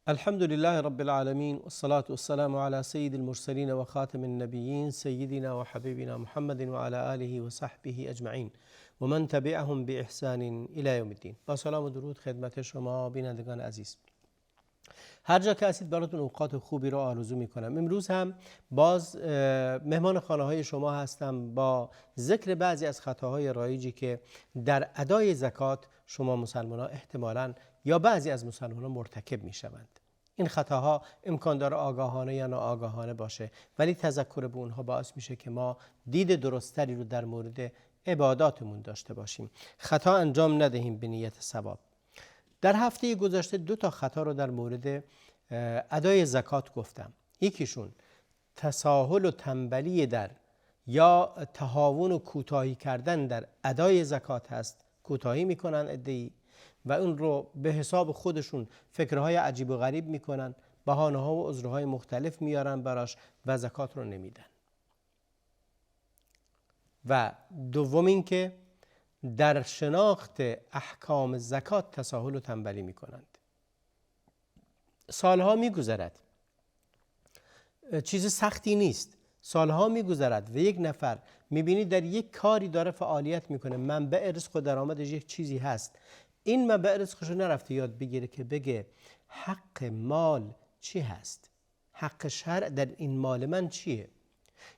الحمد لله رب العالمين والصلاة والسلام على سيد المرسلين وخاتم النبيين سيدنا وحبيبنا محمد وعلى آله وصحبه أجمعين و من تبعهم بإحسان إلى يوم الدين. با سلام و درود خدمت شما بینندگان عزیز. هر جا که هستید براتون اوقات خوبی رو آرزو میکنم. امروز هم باز مهمان خانه های شما هستم با ذکر بعضی از خطاهای رایجی که در ادای زکات شما مسلمانان احتمالاً یا بعضی از مسلمانان مرتکب میشوند. این خطاها امکان داره آگاهانه یا ناآگاهانه باشه، ولی تذکر به اونها باعث میشه که ما دید درستری رو در مورد عباداتمون داشته باشیم. خطا انجام ندهیم به نیت ثواب. در هفته گذشته 2 تا خطا رو در مورد ادای زکات گفتم. یکیشون تساهل و تنبلی در یا تهاون و کوتاهی کردن در ادای زکات هست. کوتاهی میکنن عده‌ای و اون رو به حساب خودشون فکرهای عجیب و غریب میکنن، بهانه‌ها و عذرهای مختلف میارن براش و زکات رو نمیدن. و دوم این که در شناخت احکام زکات تساهل و تنبلی میکنند. سالها میگذرد، چیز سختی نیست، سالها میگذرد و یک نفر میبینی در یک کاری داره فعالیت میکنه، منبع رزق و درآمدش یک چیزی هست، این منبع رزقش رو نرفته یاد بگیره که بگه حق مال چی هست، حق شرع در این مال من چیه.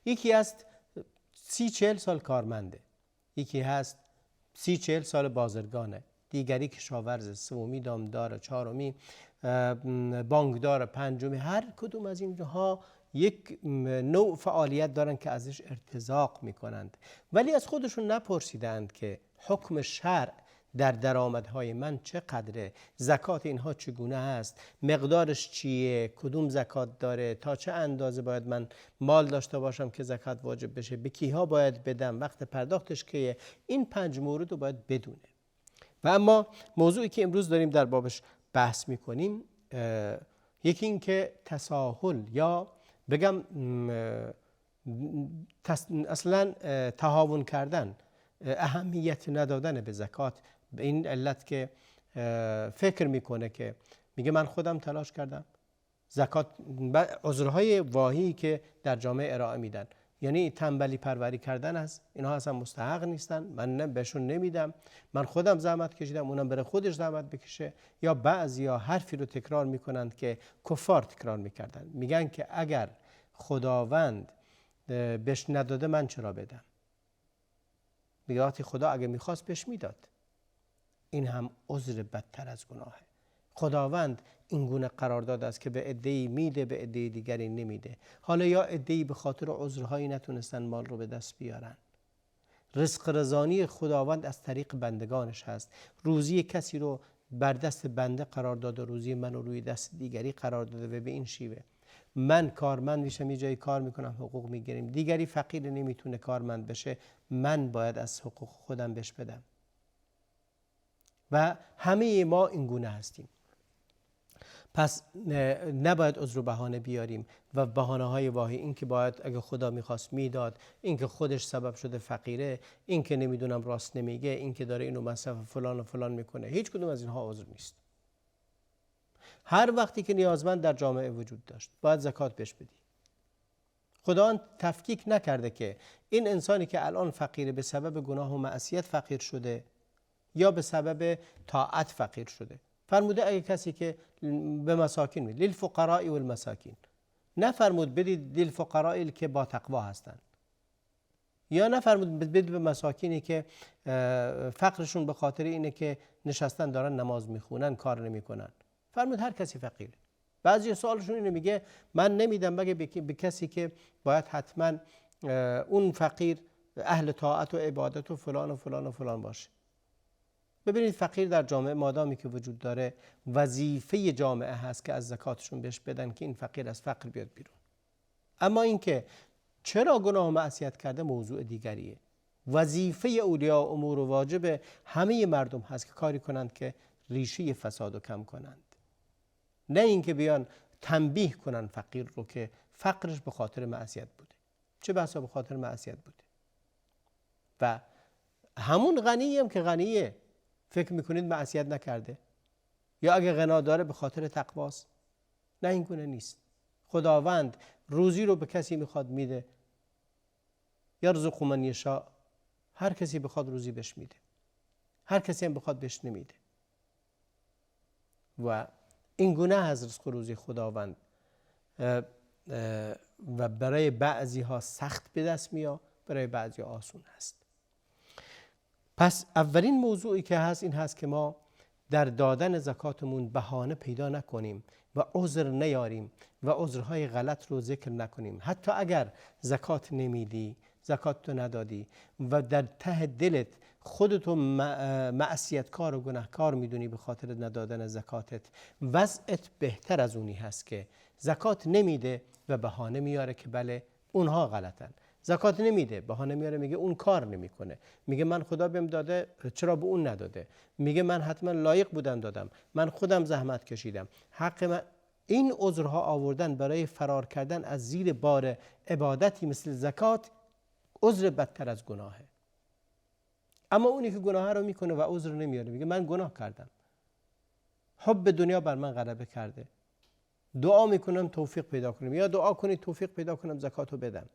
یکی هست 30-40 سال کارمنده، یکی هست 30-40 سال بازرگانه، دیگری کشاورز، سومی دامدار، چهارمی بانکدار، پنجمی. هر کدوم از اینها یک نوع فعالیت دارن که ازش ارتزاق میکنند، ولی از خودشون نپرسیدند که حکم شرع در درآمدهای من چقدره، زکات اینها چگونه است، مقدارش چیه، کدوم زکات داره، تا چه اندازه باید من مال داشته باشم که زکات واجب بشه، به کیها باید بدم، وقت پرداختش کیه. این 5 مورد رو باید بدونه. و اما موضوعی که امروز داریم در بابش بحث میکنیم، یکی این که تساهل یا بگم اصلا تهاون کردن، اهمیت ندادن به زکات، به این علت که فکر میکنه که میگه من خودم تلاش کردم، زکات عذرهای واهی که در جامعه ارائه میدن، یعنی تنبلی پروری کردن است، اینها اصلا مستحق نیستن، من بهشون نمیدم، من خودم زحمت کشیدم اونم بره خودش زحمت بکشه. یا بعضیا حرفی رو تکرار میکنند که کفار تکرار میکردن، میگن که اگر خداوند بهش نداده من چرا بدم؟ میگه خدا اگه میخواست بهش میداد. این هم عذر بدتر از گناهه. خداوند این گونه قرارداد است که به عده‌ای میده، به عده دیگری نمیده. حالا یا عده‌ای به خاطر عذرهایی نتونستن مال رو به دست بیارن. رزق رزانی خداوند از طریق بندگانش هست. روزی کسی رو بر دست بنده قرار داده، روزی من رو روی دست دیگری قرار داده و به این شیوه من کارمند میشم، یه جایی کار میکنم، حقوق میگیریم، دیگری فقیر نمیتونه کارمند بشه، من باید از حقوق خودم بهش بدم. و همه ما این گونه هستیم. پس نباید عذر و بهانه بیاریم و بهانه‌های واهی، این که باید اگه خدا میخواست میداد، این که خودش سبب شده فقیره، این که نمیدونم راست نمیگه، این که داره اینو مصرف فلان و فلان میکنه، هیچ کدوم از اینها عذر نیست. هر وقتی که نیازمند در جامعه وجود داشت باید زکات بهش بدی. خدا تفکیک نکرده که این انسانی که الان فقیره به سبب گناه و معصیت فقیر شده یا به سبب طاعت فقیر شده. فرموده اگه کسی که به مساکین میده، للفقراء والمساکین، نفرمود بدید للفقراء که با تقوا هستن، یا نفرمود بدید به مساکینی که فقرشون به خاطر اینه که نشستن دارن نماز میخونن، کار نمیکنن. فرمود هر کسی فقیره. بعضی سوالشون اینه، میگه من نمیدم مگه به کسی که باید حتما اون فقیر اهل طاعت و عبادت و فلان و فلان و فلان باشه. ببینید فقیر در جامعه مادامی که وجود داره، وظیفه جامعه هست که از زکاتشون بهش بدن که این فقیر از فقر بیاد بیرون. اما اینکه چرا گناه و معصیت کرده موضوع دیگریه. وظیفه اولیاء امور و واجب همه مردم هست که کاری کنند که ریشه فساد رو کم کنند، نه اینکه بیان تنبیه کنن فقیر رو که فقرش به خاطر معصیت بوده. چه بسا به خاطر معصیت بوده. و همون غنی هم که غنیه فکر میکنید معصیت نکرده، یا اگه غنا داره به خاطر تقواست. نه این گونه نیست. خداوند روزی رو به کسی میخواد میده، یرزق من یشاء، هر کسی بخواد روزی بهش میده، هر کسی هم بخواد بهش نمیده. و این گونه از رزق و روزی خداوند و برای بعضی ها سخت به دست میاد، برای بعضی ها آسون هست. پس اولین موضوعی که هست این هست که ما در دادن زکاتمون بهانه پیدا نکنیم و عذر نیاریم و عذرهای غلط رو ذکر نکنیم. حتی اگر زکات نمیدی، زکات تو ندادی و در ته دلت خودتو معصیتکار و گناهکار میدونی به خاطر ندادن زکاتت، وضعت بهتر از اونی هست که زکات نمیده و بهانه میاره که بله اونها غلطن. زکات نمیده، بهانه میاره میگه اون کار نمیکنه، میگه من خدا بهم داده چرا به اون نداده، میگه من حتما لایق بودم دادم، من خودم زحمت کشیدم، حق من. این عذرها آوردن برای فرار کردن از زیر بار عبادتی مثل زکات عذر بدتر از گناهه. اما اونی که گناه رو میکنه و عذر نمیاره، میگه من گناه کردم، حب دنیا بر من غلبه کرده، دعا میکنم توفیق پیدا کنم، یا دعا کنید توفیق پیدا کنم زکاتو بدم.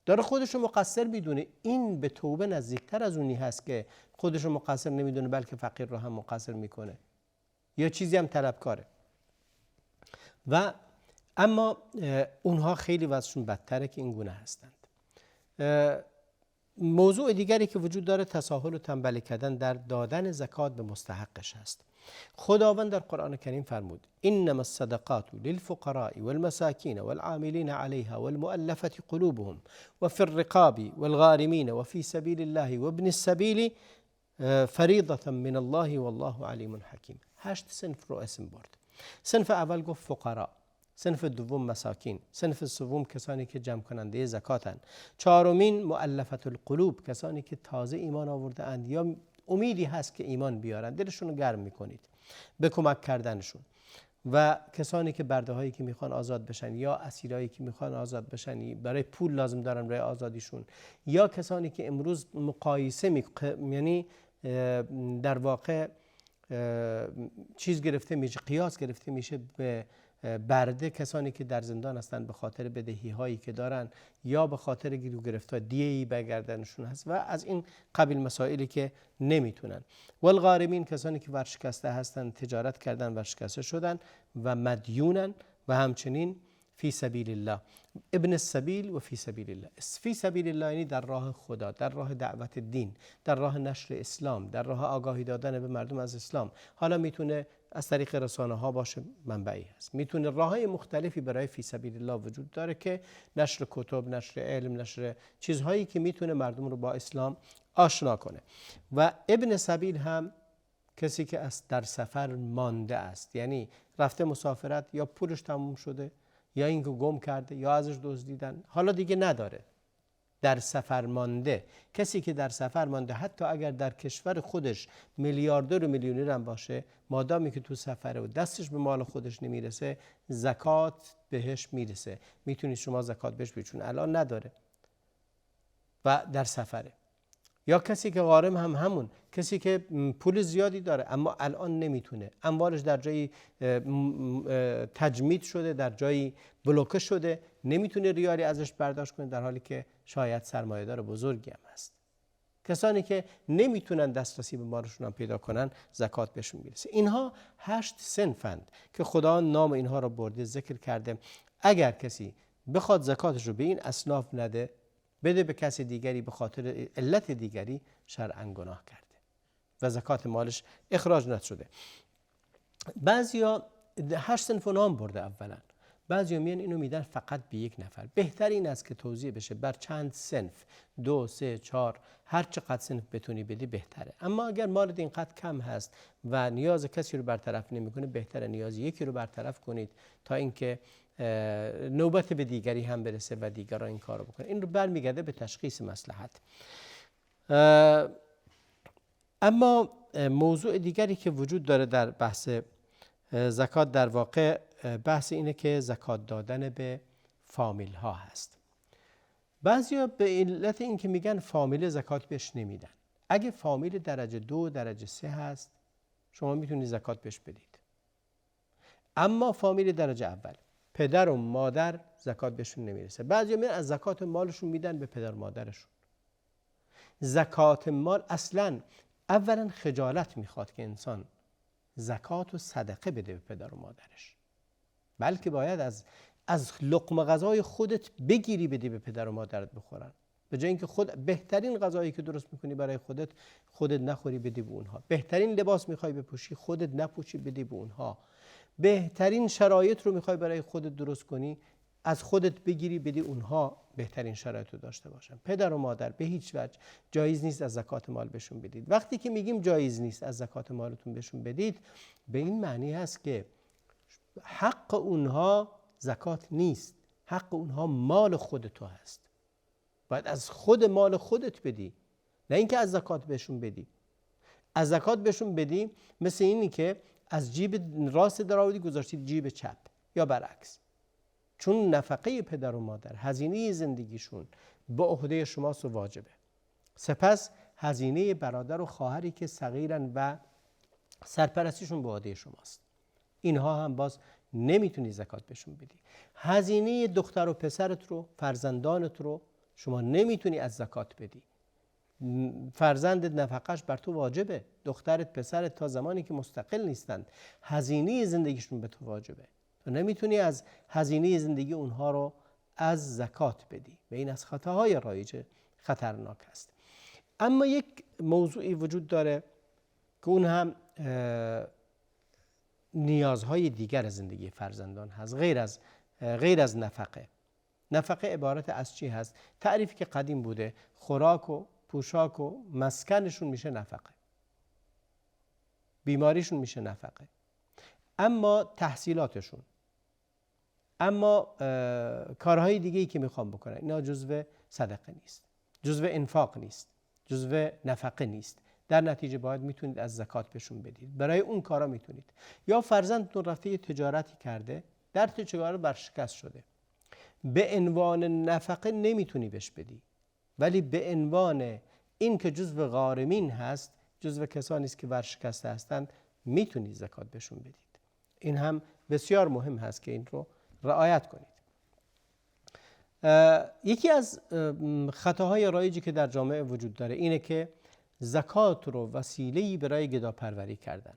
داره خودشو مقصر میدونه. این به توبه نزدیکتر از اونی هست که خودشو مقصر نمیدونه بلکه فقیر رو هم مقصر میکنه یا چیزی هم طلبکاره. و اما اونها خیلی وضعشون بدتره که این گونه هستند. موضوع دیگری که وجود داره تساهل و تنبلی کردن در دادن زکات به مستحقش هست. خداوند در قرآن کریم فرمود انما الصدقات للفقراء والمساکین والعاملین علیها والمؤلفة قلوبهم وفي الرقاب والغارمین وفي سبیل الله وابن السبیل فریضة من الله والله علیم حکیم. 8 صنف رو اسم برد. صنف اول گفت فقرا، صنف دوم مساکین، صنف سوم کسانی که جمع کننده زکاتن، چهارمین مؤلفة القلوب، کسانی که تازه ایمان آورده اند یا امیدی هست که ایمان بیارن، دلشون رو گرم میکنید به کمک کردنشون، و کسانی که برده هایی که میخوان آزاد بشن یا اسیرایی که میخوان آزاد بشن برای پول لازم دارن برای آزادیشون، یا کسانی که امروز مقایسه یعنی در واقع چیز گرفته میشه، قیاس گرفته میشه به برده، کسانی که در زندان هستند به خاطر بدهی هایی که دارن یا به خاطر گیر و گرفتار دیهی برگردنشون هست و از این قبیل مسائلی که نمیتونن. والغارمین، کسانی که ورشکسته هستند، تجارت کردن ورشکسته شدن و مدیونن، و همچنین فی سبیل الله، ابن السبیل و فی سبیل الله. فی سبیل الله یعنی در راه خدا، در راه دعوت دین، در راه نشر اسلام، در راه آگاهی دادن به مردم از اسلام. حالا میتونه از طریق رسانه ها باشه، منبعی هست، میتونه راههای مختلفی برای فی سبیل الله وجود داره که نشر کتب، نشر علم، نشر چیزهایی که میتونه مردم رو با اسلام آشنا کنه. و ابن سبیل هم کسی که در سفر مانده است، یعنی رفته مسافرت، یا پولش تموم شده یا اینکه گم کرده یا ازش دزدیدن، حالا دیگه نداره، در سفر مانده. کسی که در سفر مانده حتی اگر در کشور خودش میلیاردر و میلیونر هم باشه، مادامی که تو سفره و دستش به مال خودش نمیرسه، زکات بهش میرسه، میتونید شما زکات بهش بدید، چون الان نداره و در سفره. یا کسی که غارم هم همون، کسی که پول زیادی داره اما الان نمیتونه، اموالش در جایی تجمید شده، در جایی بلوکه شده، نمیتونه ریالی ازش برداشت کنه، در حالی که شاید سرمایه‌دار بزرگی هم هست. کسانی که نمیتونن دسترسی به مالشون هم پیدا کنن، زکات بهشون میرسه. اینها 8 صنفند که خدا نام اینها را برده ذکر کرده. اگر کسی بخواد زکاتش رو به این اصناف نده، بده به کسی دیگری به خاطر علت دیگری، شرعاً گناه کرده و زکات مالش اخراج نشده. بعضیا 8 صنف نام برده اولا، بعضیا میان اینو میدن فقط به یک نفر. بهتر این است که توزیع بشه بر چند صنف، 2، 3، 4، هر چقدر صنف بتونی بدی بهتره. اما اگر مال اینقدر کم هست و نیاز کسی رو برطرف نمیکنه، بهتره نیاز یکی رو برطرف کنید تا اینکه نوبت به دیگری هم برسه و دیگران این کارو بکنه. این رو برمیگرده به تشخیص مصلحت. اما موضوع دیگری که وجود داره در بحث زکات، در واقع بحث اینه که زکات دادن به فامیل ها هست. بعضیا به علت این که میگن فامیل زکات بهش نمیدن. اگه فامیل درجه 2 درجه 3 هست، شما میتونید زکات بهش بدید. اما فامیل درجه اول، پدر و مادر زکات بهشون نمیرسه. بعضی میرن از زکات مالشون میدن به پدر و مادرشون. زکات مال اصلا اولا خجالت میخواد که انسان زکات و صدقه بده به پدر و مادرش، بلکه باید از لقمه غذای خودت بگیری بدی به پدر و مادرت بخورن، به جای اینکه خود بهترین غذایی که درست میکنی برای خودت نخوری بدی به اونها. بهترین لباس میخوای بپوشی خودت نپوشی بدی به اونها. بهترین شرایط رو میخوای برای خودت درست کنی از خودت بگیری بدی اونها بهترین شرایط رو داشته باشن. پدر و مادر به هیچ وجه جایز نیست از زکات مال بهشون بدید. وقتی که میگیم جایز نیست از زکات مالتون بهشون بدید، به این معنی هست که حق اونها زکات نیست، حق اونها مال خود تو هست. باید از خود مال خودت بدی، نه اینکه از زکات بهشون بدی. از زکات بهشون بدی مثل اینی که از جیب راست درآوردی گذاشتید جیب چپ یا برعکس. چون نفقه پدر و مادر، هزینه زندگیشون به عهده شماست و واجبه. سپس هزینه برادر و خواهری که صغیرن و سرپرستیشون به عهده شماست، اینها هم باز نمیتونی زکات بهشون بدی. هزینه دختر و پسرت رو، فرزندانت رو شما نمیتونی از زکات بدی. فرزندت نفقش بر تو واجبه، دخترت پسرت تا زمانی که مستقل نیستند هزینه زندگیشون به تو واجبه. تو نمیتونی از هزینه زندگی اونها رو از زکات بدی و این از خطاهای رایج خطرناک است. اما یک موضوعی وجود داره که اون هم نیازهای دیگر زندگی فرزندان هست غیر از نفقه. نفقه عبارت از چی هست؟ تعریفی که قدیم بوده، خوراک و پوشاک و مسکنشون میشه نفقه، بیماریشون میشه نفقه، اما تحصیلاتشون، اما کارهای دیگه‌ای که میخوام بکنن اینا جزو صدقه نیست، جزو انفاق نیست، جزو نفقه نیست. در نتیجه باید میتونید از زکات بهشون بدید. برای اون کارا میتونید. یا فرزندتون رفته یه تجارتی کرده، در تجارت برشکست شده، به عنوان نفقه نمیتونی بهش بدی، ولی به عنوان این که جزو غارمین هست، جزو کسانی است که ورشکسته هستند، میتونید زکات بهشون بدید. این هم بسیار مهم هست که این رو رعایت کنید. یکی از خطاهای رایجی که در جامعه وجود داره اینه که زکات رو وسیله‌ای برای گداپروری کردن.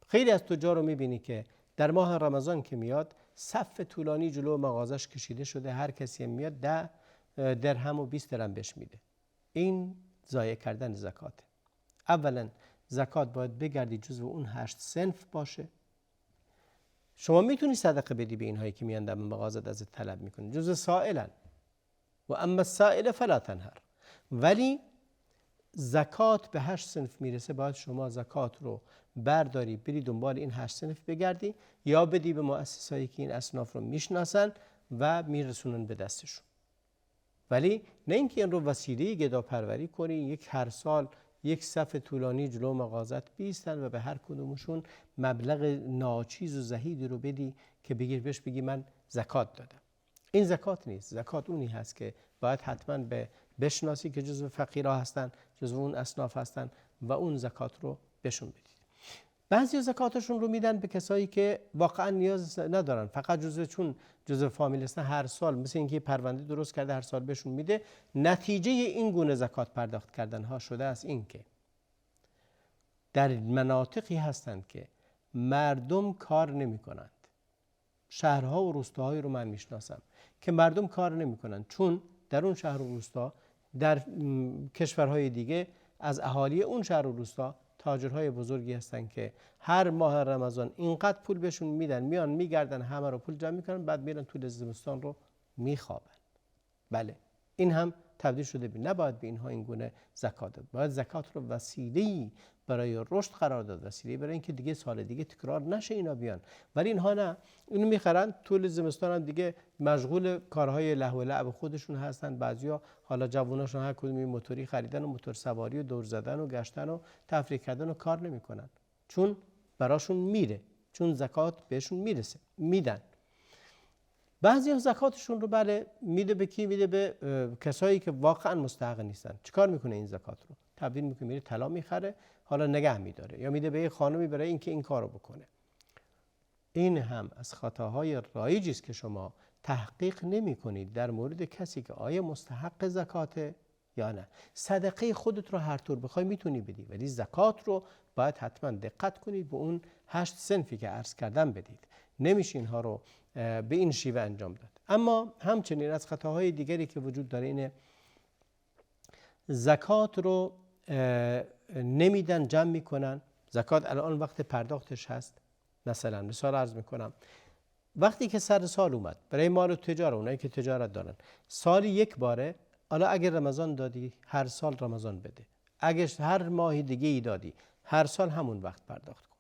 خیلی از تجار رو میبینی که در ماه رمضان که میاد صف طولانی جلو مغازش کشیده شده، هر کسی میاد 10 درهم و 20 درهم بهش میده. این ضایع کردن زکاته. اولا زکات باید بگردی جزو اون 8 صنف باشه. شما میتونی صدقه بدی به اینهایی که میان در مغازت ازت طلب میکنن، جزو سائلن و اما السائل فلا تنهر. ولی زکات به 8 صنف میرسه، باید شما زکات رو برداری بری دنبال این 8 صنف بگردی یا بدی به مؤسسایی که این اصناف رو میشناسن و میرسونن به دستشون. ولی نه اینکه این رو وسیله گداپروری کنی، یک هر سال یک صف طولانی جلو مغازت بیستن و به هر کدومشون مبلغ ناچیز و زهیدی رو بدی که بهش بگی من زکات دادم. این زکات نیست. زکات اونی هست که باید حتما بشناسی که جزو فقیرها هستن، جزو اون اصناف هستن و اون زکات رو بهشون بدید. بعضی زکاتشون رو میدن به کسایی که واقعا نیاز ندارن، فقط چون جزو فامیل هستن هر سال، مثل اینکه پرونده درست کرده هر سال بهشون میده. نتیجه این گونه زکات پرداخت کردن ها شده است این که در مناطقی هستند که مردم کار نمی کنند. شهرها و روستاهایی رو من میشناسم که مردم کار نمی کنند، چون در اون شهر و روستا در کشورهای دیگه از اهالی اون شهر و روستا تاجرهای بزرگی هستن که هر ماه رمضان اینقدر پول بهشون میدن، میان میگردن همه رو پول جمع میکنن، بعد میرن طول زمستان رو میخوابن. بله این هم تبدیل شده به نباید به اینها این گونه زکات داد. باید زکات رو وسیله‌ای برای رشد قرار داد، وسیله‌ای برای اینکه دیگه سال دیگه تکرار نشه اینا بیان. ولی اینها نه، اینو میخرن طول زمستان هم دیگه مشغول کارهای لهو و لعب خودشون هستن. بعضیا حالا جووناشون هر کدومی موتوری خریدن و موتور سواری و دور زدن و گشتن و تفریح کردن و کار نمیکنن، چون براشون میره، چون زکات بهشون میرسه میدن. بعضی از زکاتشون رو بله میده به کی؟ میده به کسایی که واقعا مستحق نیستن. چیکار میکنه این زکات رو؟ تبدیل میکنه، میره طلا میخره، حالا نگه میداره، یا میده به یه خانمی برای اینکه این کارو بکنه. این هم از خطاهای رایجی است که شما تحقیق نمی کنید در مورد کسی که آیا مستحق زکاته یا نه. صدقه خودت رو هر طور بخوای میتونی بدی، ولی زکات رو باید حتما دقت کنید به اون 8 صنفی که عرض کردم بدید. نمیشه اینها رو به این شیوه انجام داد. اما همچنین از خطاهای دیگری که وجود داره اینه زکات رو نمیدن، جمع میکنن. زکات الان وقت پرداختش هست. مثلا مثال عرض میکنم، وقتی که سر سال اومد برای مال تجاره، اونایی که تجارت دارن سالی یک باره، حالا اگر رمضان دادی هر سال رمضان بده، اگر هر ماه دیگه ای دادی هر سال همون وقت پرداخت کن.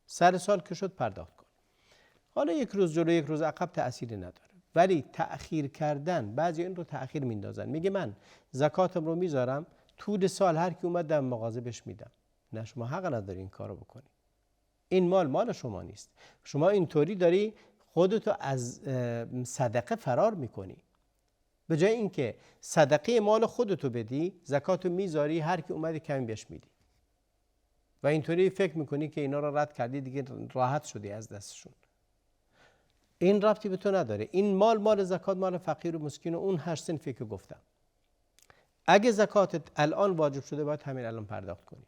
سر سال که شد پرداخت کن. حالا یک روز جلو یک روز عقب تأثیری نداره، ولی تأخیر کردن، بعضی این رو تأخیر میندازن، میگه من زکاتم رو میذارم طول سال هر کی اومد در مغازه بهش میدم. نه، شما حق نداری این کارو بکنی. این مال شما نیست. شما اینطوری داری خودتو از صدقه فرار میکنی. به جای اینکه صدقه مال خودتو بدی، زکاتو میذاری هر کی اومد کمی بهش میدی و اینطوری فکر میکنی که اینا رو رد کردی، دیگه راحت شدی از دستشون. این ربطی به تو نداره. این مال زکات مال فقیر و مسکین و اون 8 صنفی که گفتم. اگه زکاتت الان واجب شده باید همین الان پرداخت کنی.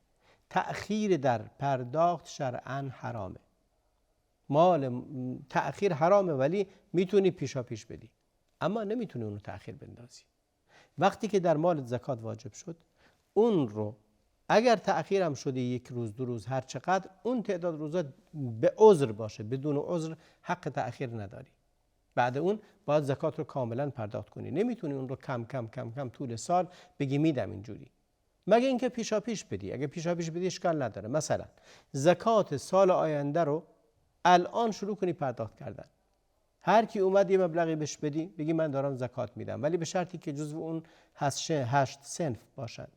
تأخیر در پرداخت شرعاً حرامه. مال تأخیر حرامه، ولی میتونی پیشا پیش بدی، اما نمیتونی اونو تأخیر بندازی. وقتی که در مال زکات واجب شد، اون رو اگر تأخیر هم شده یک روز دو روز هر چقدر، اون تعداد روزا به عذر باشه، بدون عذر حق تأخیر نداری. بعد اون باید زکات رو کاملا پرداخت کنی. نمیتونی اون رو کم کم کم کم طول سال بگی میدم اینجوری، مگه اینکه پیشا پیش بدی. اگه پیشا پیش بدی اشکال نداره. مثلا زکات سال آینده رو الان شروع کنی پرداخت کردن. هر کی اومد یه مبلغی بهش بدی، بگی من دارم زکات میدم، ولی به شرطی که جزو اون 8 صنف باشند.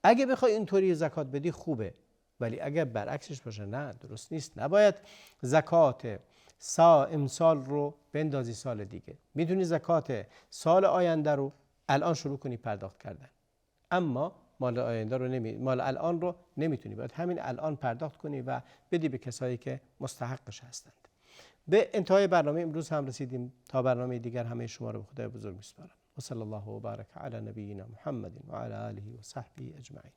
اگه بخوای اینطوری زکات بدی خوبه، ولی اگه برعکسش باشه نه، درست نیست. نباید زکات امسال رو بندازی سال دیگه. میتونی زکات سال آینده رو الان شروع کنی پرداخت کردن، اما مال آینده رو مال الان رو نمیتونی. باید همین الان پرداخت کنی و بدی به کسایی که مستحقش هستند. به انتهای برنامه امروز هم رسیدیم. تا برنامه دیگر همه شما رو به خدای بزرگ میسپارم. و صلی الله و بارک علی نبینا محمد و علی آله و صحبه اجمعین.